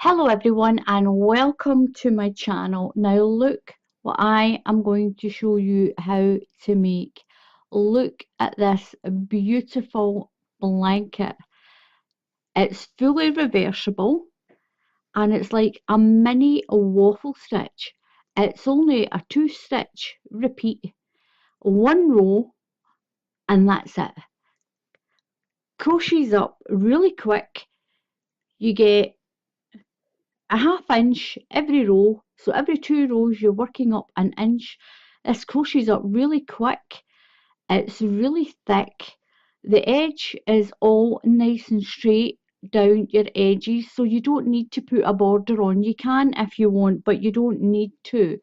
Hello everyone and welcome to my channel. Now look what I am going to show you how to make. Look at this beautiful blanket. It's fully reversible and it's like a mini waffle stitch. It's only a 2-stitch repeat, 1 row, and that's it. Crochets up really quick. You get a 1/2 inch every row, so every 2 rows you're working up an inch. This crochets up really quick, it's really thick, the edge is all nice and straight down your edges, so you don't need to put a border on. You can if you want, but you don't need to.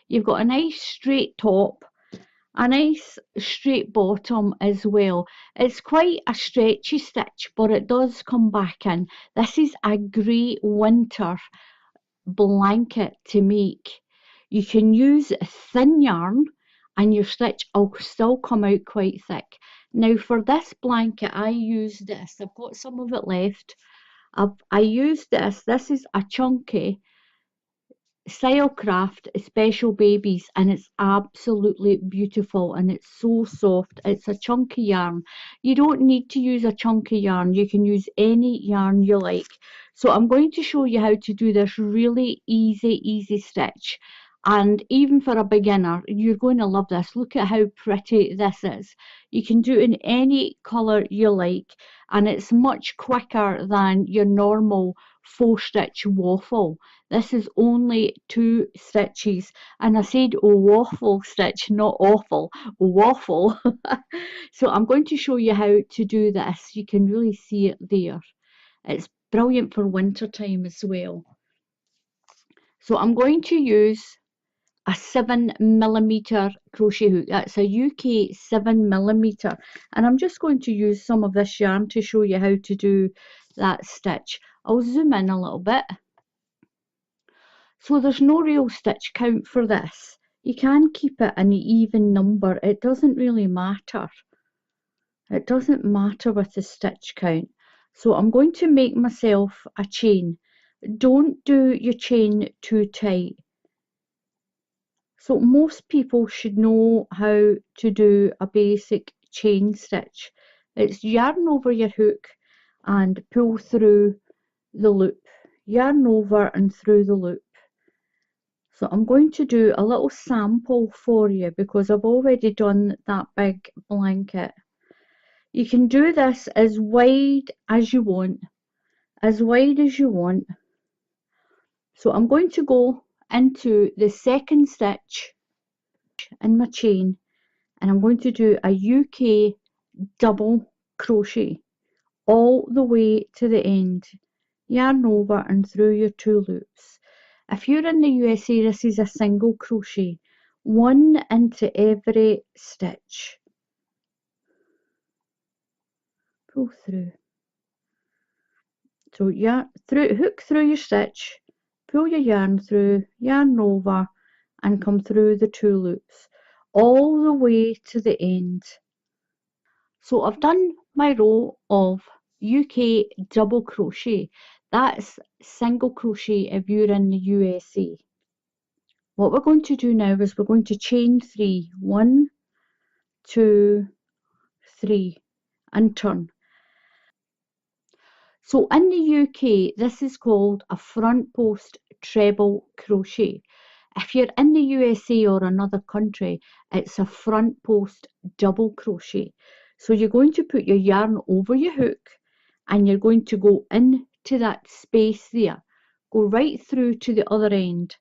You've got a nice straight top, a nice straight bottom as well. It's quite a stretchy stitch, but it does come back in. This is a great winter blanket to make. You can use thin yarn and your stitch will still come out quite thick. Now for this blanket I use this, I've got some of it left. I use this is a chunky Stylecraft Special Babies and it's absolutely beautiful and it's so soft. It's a chunky yarn. You don't need to use a chunky yarn, you can use any yarn you like. So I'm going to show you how to do this really easy stitch, and even for a beginner you're going to love this. Look at how pretty this is. You can do it in any colour you like and it's much quicker than your normal 4-stitch waffle. This is only 2 stitches, and I said waffle stitch, not awful, waffle. So I'm going to show you how to do this. You can really see it there. It's brilliant for winter time as well. So I'm going to use a 7mm crochet hook. That's a UK 7mm, and I'm just going to use some of this yarn to show you how to do that stitch. I'll zoom in a little bit. So there's no real stitch count for this. You can keep it an even number, it doesn't really matter. It doesn't matter with the stitch count. So I'm going to make myself a chain. Don't do your chain too tight. So most people should know how to do a basic chain stitch. It's yarn over your hook and pull through the loop. Yarn over and through the loop. So I'm going to do a little sample for you because I've already done that big blanket. You can do this as wide as you want, as wide as you want. So I'm going to go into the second stitch in my chain and I'm going to do a UK double crochet all the way to the end. Yarn over and through your 2 loops. If you're in the USA, this is a single crochet, 1 into every stitch. Pull through. So hook through your stitch, pull your yarn through, yarn over, and come through the 2 loops, all the way to the end. So I've done my row of UK double crochet. That's single crochet if you're in the USA. What we're going to do now is we're going to chain 3, 1, 2, 3, and turn. So in the UK, this is called a front post treble crochet. If you're in the USA or another country, it's a front post double crochet. So you're going to put your yarn over your hook and you're going to go into that space there. Go right through to the other end.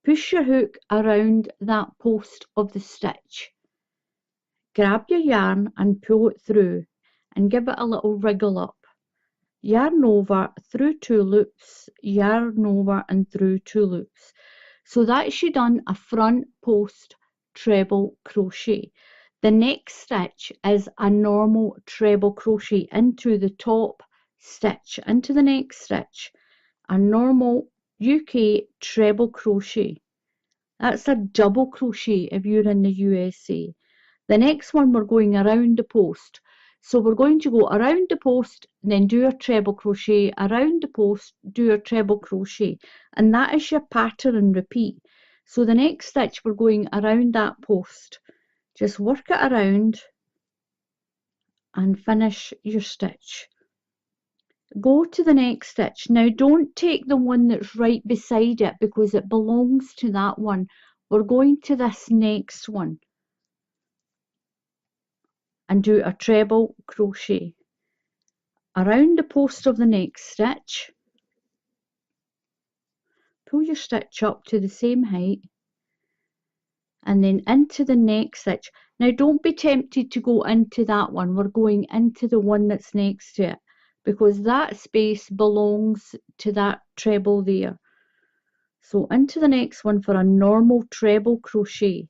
Push your hook around that post of the stitch. Grab your yarn and pull it through and give it a little wriggle up. Yarn over, through 2 loops, yarn over and through 2 loops. So that's you done a front post treble crochet. The next stitch is a normal treble crochet into the top stitch, into the next stitch, a normal UK treble crochet. That's a double crochet if you're in the USA. The next one we're going around the post. So we're going to go around the post, then do a treble crochet, around the post, do a treble crochet, and that is your pattern and repeat. So the next stitch we're going around that post. Just work it around and finish your stitch. Go to the next stitch. Now don't take the one that's right beside it because it belongs to that one. We're going to this next one and do a treble crochet around the post of the next stitch. Pull your stitch up to the same height and then into the next stitch. Now don't be tempted to go into that one. We're going into the one that's next to it because that space belongs to that treble there. So into the next one for a normal treble crochet.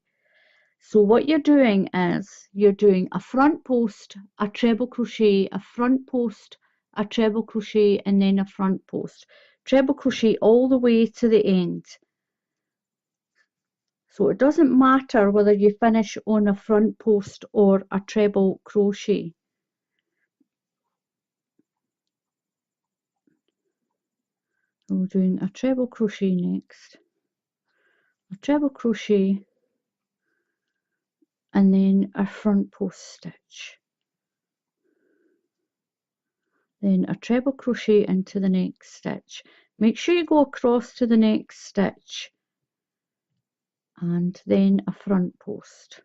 So what you're doing is you're doing a front post, a treble crochet, a front post, a treble crochet, and then a front post. Treble crochet all the way to the end. So it doesn't matter whether you finish on a front post or a treble crochet. We're doing a treble crochet next. A treble crochet and then a front post stitch. Then a treble crochet into the next stitch. Make sure you go across to the next stitch and then a front post.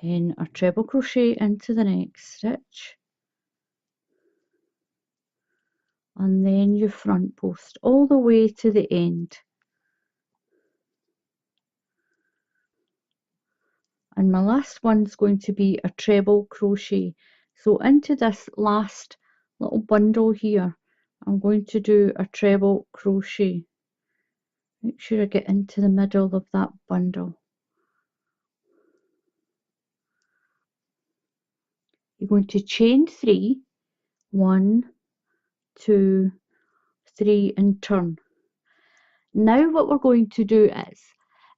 Then a treble crochet into the next stitch and then your front post all the way to the end. And my last one's going to be a treble crochet. So into this last little bundle here, I'm going to do a treble crochet. Make sure I get into the middle of that bundle. You're going to chain 3, 1, 2, 3 and turn. Now what we're going to do is,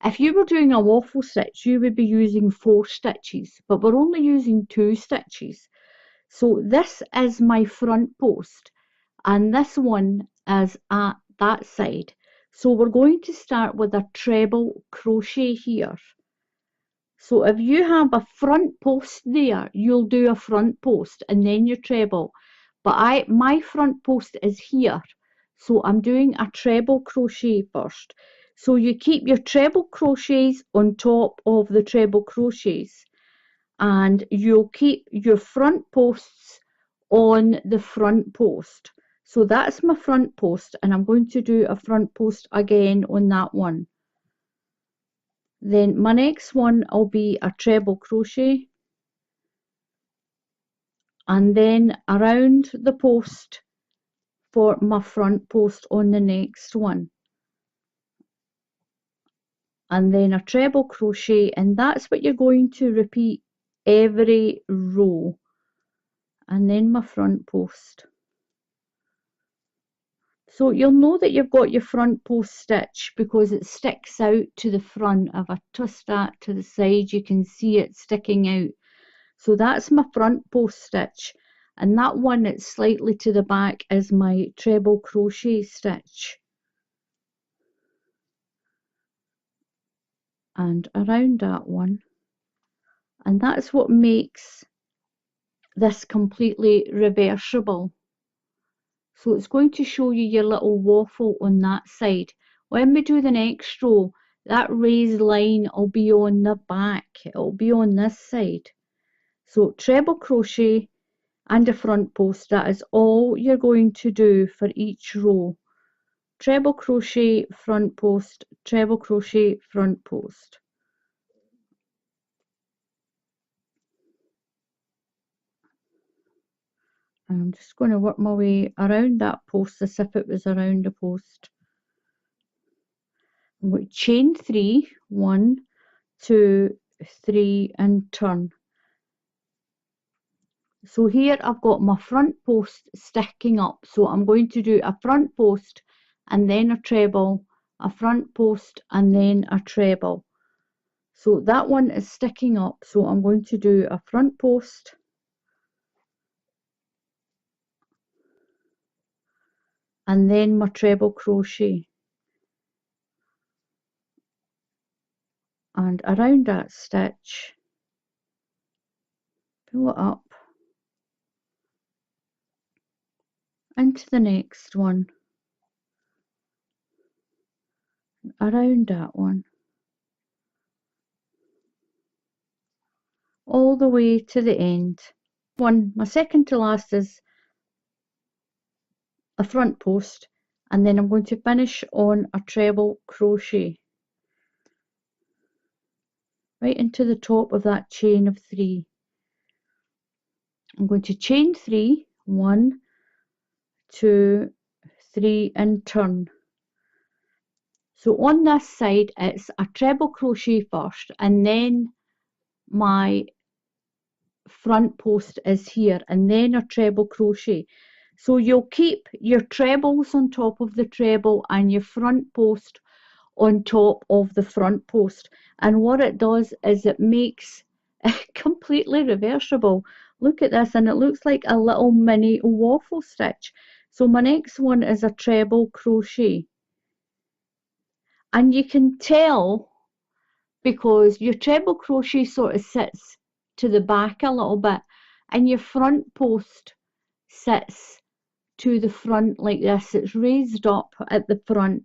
if you were doing a waffle stitch, you would be using 4 stitches, but we're only using 2 stitches. So this is my front post and this one is at that side. So we're going to start with a treble crochet here. So if you have a front post there, you'll do a front post and then your treble. But my front post is here. So I'm doing a treble crochet first. So you keep your treble crochets on top of the treble crochets and you'll keep your front posts on the front post. So that's my front post and I'm going to do a front post again on that one. Then my next one will be a treble crochet and then around the post for my front post on the next one. And then a treble crochet, and that's what you're going to repeat every row. And then my front post. So you'll know that you've got your front post stitch because it sticks out to the front. If I twist that to the side, you can see it sticking out. So that's my front post stitch. And that one that's slightly to the back is my treble crochet stitch. And around that one. And that's what makes this completely reversible. So it's going to show you your little waffle on that side. When we do the next row, that raised line will be on the back. It'll be on this side. So treble crochet and a front post, that is all you're going to do for each row. Treble crochet, front post, treble crochet, front post. And I'm just going to work my way around that post as if it was around the post. I'm going to chain 3, 1, 2, 3 and turn. So here I've got my front post sticking up, so I'm going to do a front post and then a treble, a front post and then a treble. So that one is sticking up, so I'm going to do a front post and then my treble crochet, and around that stitch, pull it up into the next one, around that one, all the way to the end. My second to last is a front post, and then I'm going to finish on a treble crochet right into the top of that chain of 3. I'm going to chain 3, 1, 2, 3, and turn. So on this side it's a treble crochet first, and then my front post is here, and then a treble crochet. So you'll keep your trebles on top of the treble and your front post on top of the front post, and what it does is it makes it completely reversible. Look at this, and it looks like a little mini waffle stitch. So my next one is a treble crochet, and you can tell because your treble crochet sort of sits to the back a little bit, and your front post sits to the front like this. It's raised up at the front.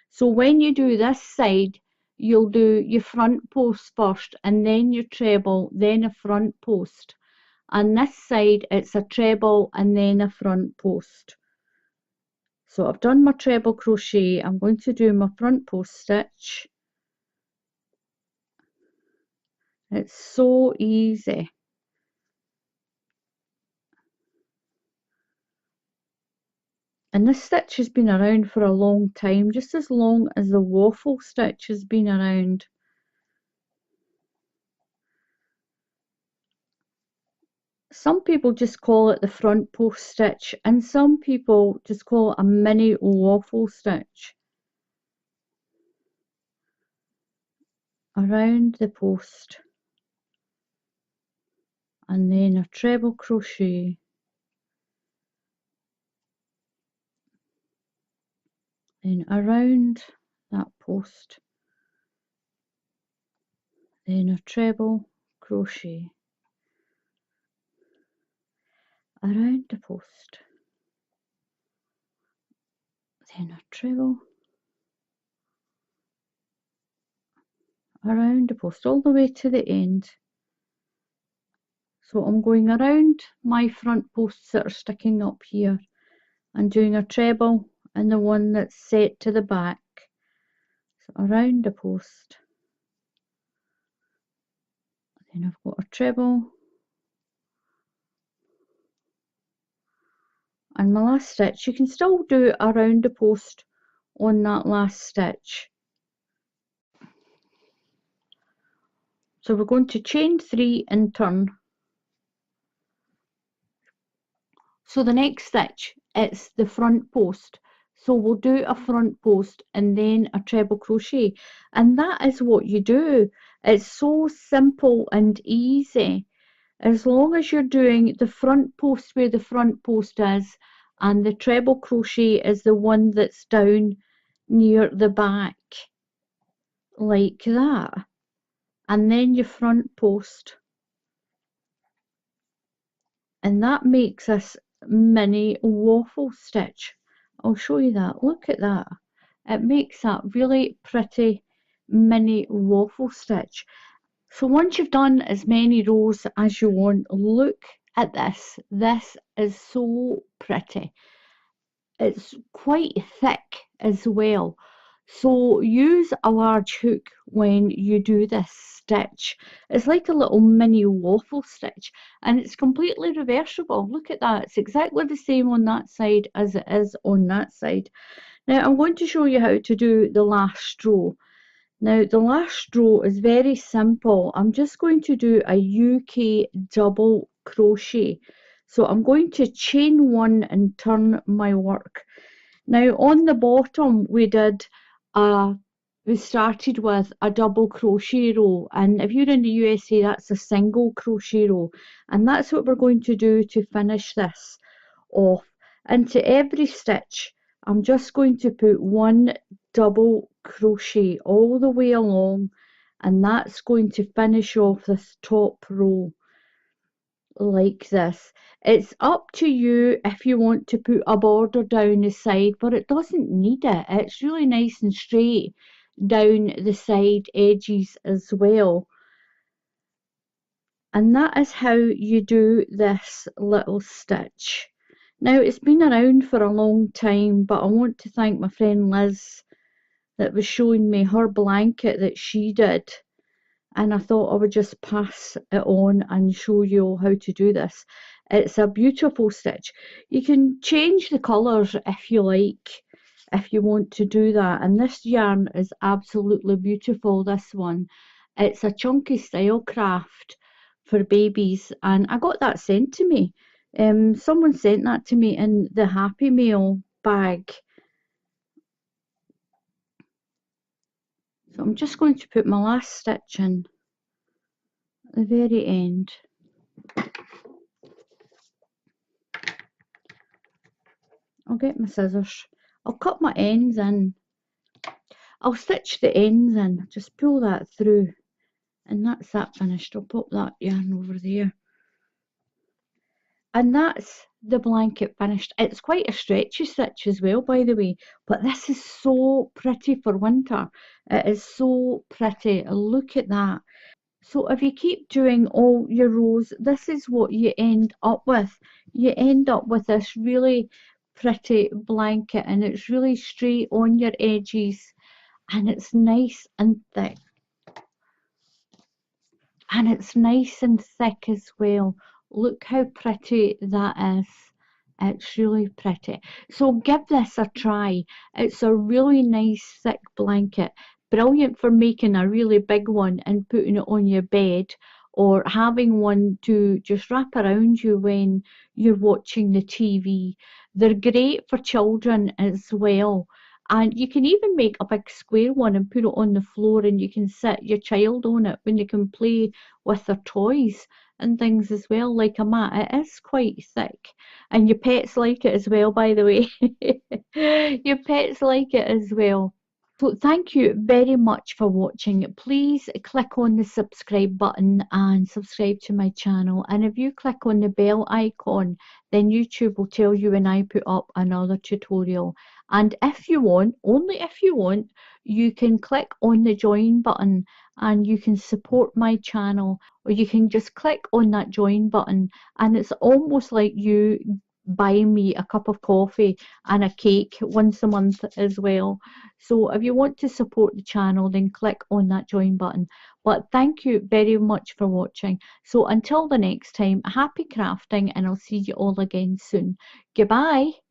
So when you do this side, you'll do your front post first, and then your treble, then a front post. And this side, it's a treble and then a front post. So I've done my treble crochet. I'm going to do my front post stitch. It's so easy. And this stitch has been around for a long time, just as long as the waffle stitch has been around. Some people just call it the front post stitch, and some people just call it a mini waffle stitch. Around the post, and then a treble crochet, then around that post, then a treble crochet, around the post, then a treble, around the post, all the way to the end. So I'm going around my front posts that are sticking up here and doing a treble and the one that's set to the back. So around the post, then I've got a treble, and my last stitch, you can still do around the post on that last stitch. So we're going to chain 3 and turn. So the next stitch, it's the front post. So we'll do a front post and then a treble crochet, and that is what you do. It's so simple and easy. As long as you're doing the front post where the front post is, and the treble crochet is the one that's down near the back, like that, and then your front post, and that makes this mini waffle stitch. I'll show you that. Look at that. It makes that really pretty mini waffle stitch. So once you've done as many rows as you want, look at this. This is so pretty. It's quite thick as well. So use a large hook when you do this stitch. It's like a little mini waffle stitch, and it's completely reversible. Look at that. It's exactly the same on that side as it is on that side. Now I'm going to show you how to do the last row. Now the last row is very simple. I'm just going to do a UK double crochet. So I'm going to chain 1 and turn my work. Now on the bottom we did a we started with a double crochet row, and if you're in the USA that's a single crochet row, and that's what we're going to do to finish this off. Into every stitch I'm just going to put one double crochet all the way along, and that's going to finish off this top row like this. It's up to you if you want to put a border down the side, but it doesn't need it. It's really nice and straight down the side edges as well. And that is how you do this little stitch. Now it's been around for a long time, but I want to thank my friend Liz that was showing me her blanket that she did, and I thought I would just pass it on and show you all how to do this. It's a beautiful stitch. You can change the colours if you like, if you want to do that, and this yarn is absolutely beautiful, this one. It's a chunky style craft for babies, and I got that sent to me. Someone sent that to me in the Happy Mail bag. So I'm just going to put my last stitch in at the very end. I'll get my scissors. I'll cut my ends in. I'll stitch the ends in. Just pull that through. And that's that finished. I'll pop that yarn over there. And that's the blanket finished. It's quite a stretchy stitch as well, by the way. But this is so pretty for winter. It is so pretty. Look at that. So if you keep doing all your rows, this is what you end up with. You end up with this really pretty blanket, and it's really straight on your edges, and it's nice and thick. And it's nice and thick as well. Look how pretty that is. It's really pretty. So give this a try. It's a really nice thick blanket. Brilliant for making a really big one and putting it on your bed, or having one to just wrap around you when you're watching the TV. They're great for children as well. And you can even make a big square one and put it on the floor, and you can sit your child on it when they can play with their toys and things as well, like a mat. It is quite thick, and your pets like it as well, by the way. Your pets like it as well. So thank you very much for watching. Please click on the subscribe button and subscribe to my channel. And if you click on the bell icon, then YouTube will tell you when I put up another tutorial. And if you want, only if you want, you can click on the join button and you can support my channel, or you can just click on that join button, and it's almost like you buying me a cup of coffee and a cake once a month as well. So if you want to support the channel, then click on that join button. But thank you very much for watching. So until the next time, happy crafting, and I'll see you all again soon. Goodbye.